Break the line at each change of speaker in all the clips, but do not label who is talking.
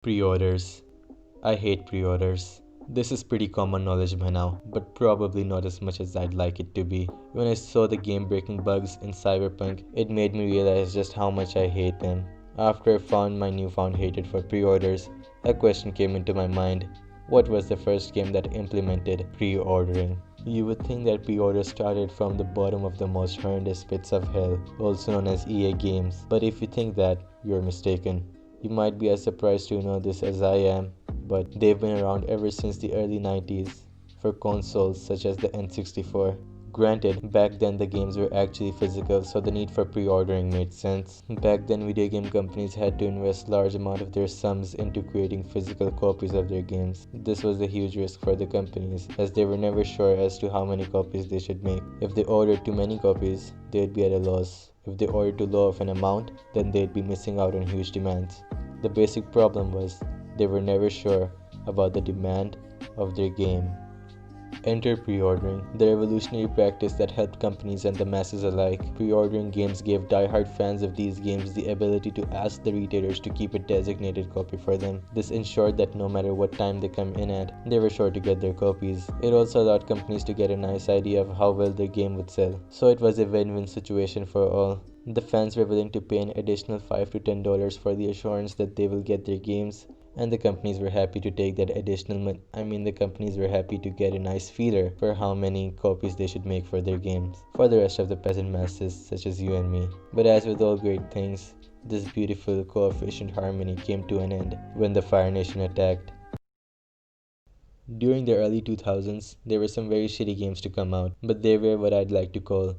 Pre-orders. I hate pre-orders. This is pretty common knowledge by now, but probably not as much as I'd like it to be. When I saw the game-breaking bugs in Cyberpunk, it made me realize just how much I hate them. After I found my newfound hatred for pre-orders, a question came into my mind. What was the first game that implemented pre-ordering? You would think that pre-orders started from the bottom of the most horrendous pits of hell, also known as EA Games, but if you think that, you're mistaken. You might be as surprised to know this as I am, but they've been around ever since the early 90s for consoles such as the N64. Granted, back then the games were actually physical, so the need for pre-ordering made sense. Back then, video game companies had to invest large amount of their sums into creating physical copies of their games. This was a huge risk for the companies, as they were never sure as to how many copies they should make. If they ordered too many copies, they'd be at a loss. If they ordered too low of an amount, then they'd be missing out on huge demands. The basic problem was they were never sure about the demand of their game. Enter pre-ordering, the revolutionary practice that helped companies and the masses alike. Pre-ordering games gave die-hard fans of these games the ability to ask the retailers to keep a designated copy for them. This ensured that no matter what time they come in at, they were sure to get their copies. It also allowed companies to get a nice idea of how well their game would sell. So it was a win-win situation for all. The fans were willing to pay an additional $5 to $10 for the assurance that they will get their games, and the companies were happy to take that the companies were happy to get a nice feeler for how many copies they should make for their games, for the rest of the peasant masses such as you and me. But as with all great things, this beautiful coefficient harmony came to an end when the Fire Nation attacked. During the early 2000s, there were some very shitty games to come out, but they were what I'd like to call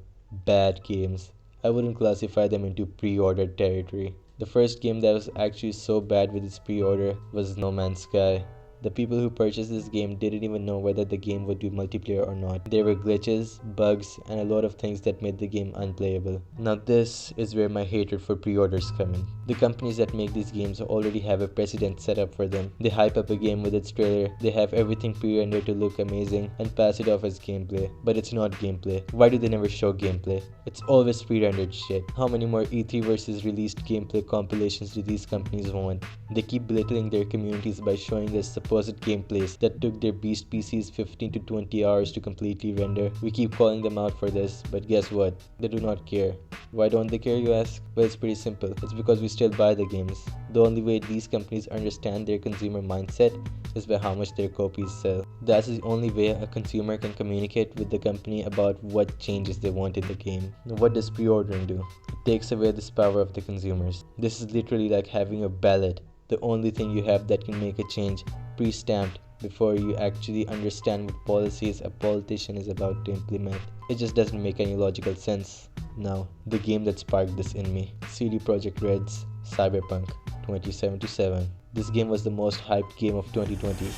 bad games. I wouldn't classify them into pre-ordered territory. The first game that was actually so bad with its pre-order was No Man's Sky. The people who purchased this game didn't even know whether the game would do multiplayer or not. There were glitches, bugs, and a lot of things that made the game unplayable. Now this is where my hatred for pre-orders come in. The companies that make these games already have a precedent set up for them. They hype up a game with its trailer, they have everything pre-rendered to look amazing, and pass it off as gameplay. But it's not gameplay. Why do they never show gameplay? It's always pre-rendered shit. How many more E3 versus released gameplay compilations do these companies want? They keep belittling their communities by showing us supposed gameplays that took their beast PCs 15 to 20 hours to completely render. We keep calling them out for this, but guess what? They do not care. Why don't they care, you ask? Well, it's pretty simple. It's because we still buy the games. The only way these companies understand their consumer mindset is by how much their copies sell. That's the only way a consumer can communicate with the company about what changes they want in the game. What does pre-ordering do? It takes away this power of the consumers. This is literally like having a ballot. The only thing you have that can make a change pre-stamped before you actually understand what policies a politician is about to implement. It just doesn't make any logical sense. Now, the game that sparked this in me, CD Projekt Red's Cyberpunk 2077. This game was the most hyped game of 2020.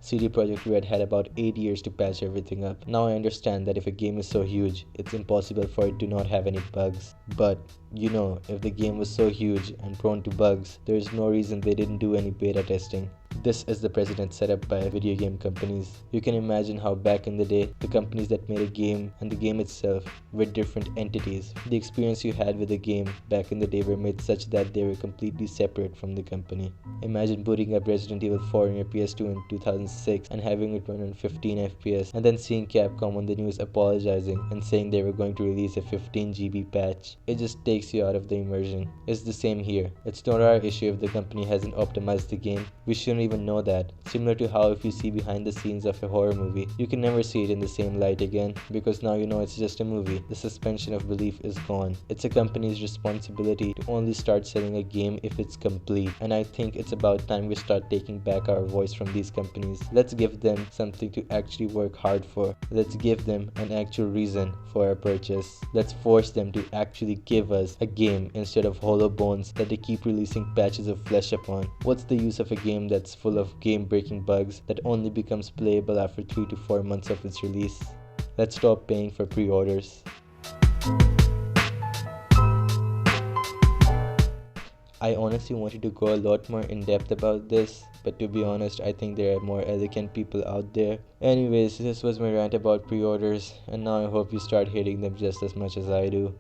CD Projekt Red had about 8 years to patch everything up. Now I understand that if a game is so huge, it's impossible for it to not have any bugs. But, if the game was so huge and prone to bugs, there is no reason they didn't do any beta testing. This is the precedent set up by video game companies. You can imagine how back in the day, the companies that made a game and the game itself were different entities. The experience you had with the game back in the day were made such that they were completely separate from the company. Imagine booting up Resident Evil 4 on your PS2 in 2006 and having it run on 15 FPS, and then seeing Capcom on the news apologizing and saying they were going to release a 15 GB patch. It just takes you out of the immersion. It's the same here. It's not our issue if the company hasn't optimized the game. We shouldn't even know that. Similar to how if you see behind the scenes of a horror movie, you can never see it in the same light again because now you know it's just a movie. The suspension of belief is gone. It's a company's responsibility to only start selling a game if it's complete, and I think it's about time we start taking back our voice from these companies. Let's give them something to actually work hard for. Let's give them an actual reason for our purchase. Let's force them to actually give us a game instead of hollow bones that they keep releasing patches of flesh upon. What's the use of a game that's full of game-breaking bugs that only becomes playable after 3 to 4 months of its release? Let's stop paying for pre-orders. I honestly wanted to go a lot more in depth about this, but to be honest, I think there are more elegant people out there. Anyways, this was my rant about pre-orders, and now I hope you start hating them just as much as I do.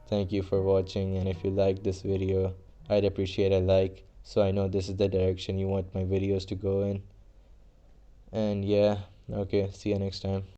Thank you for watching, and if you liked this video, I'd appreciate a like so I know this is the direction you want my videos to go in. And yeah, okay, see you next time.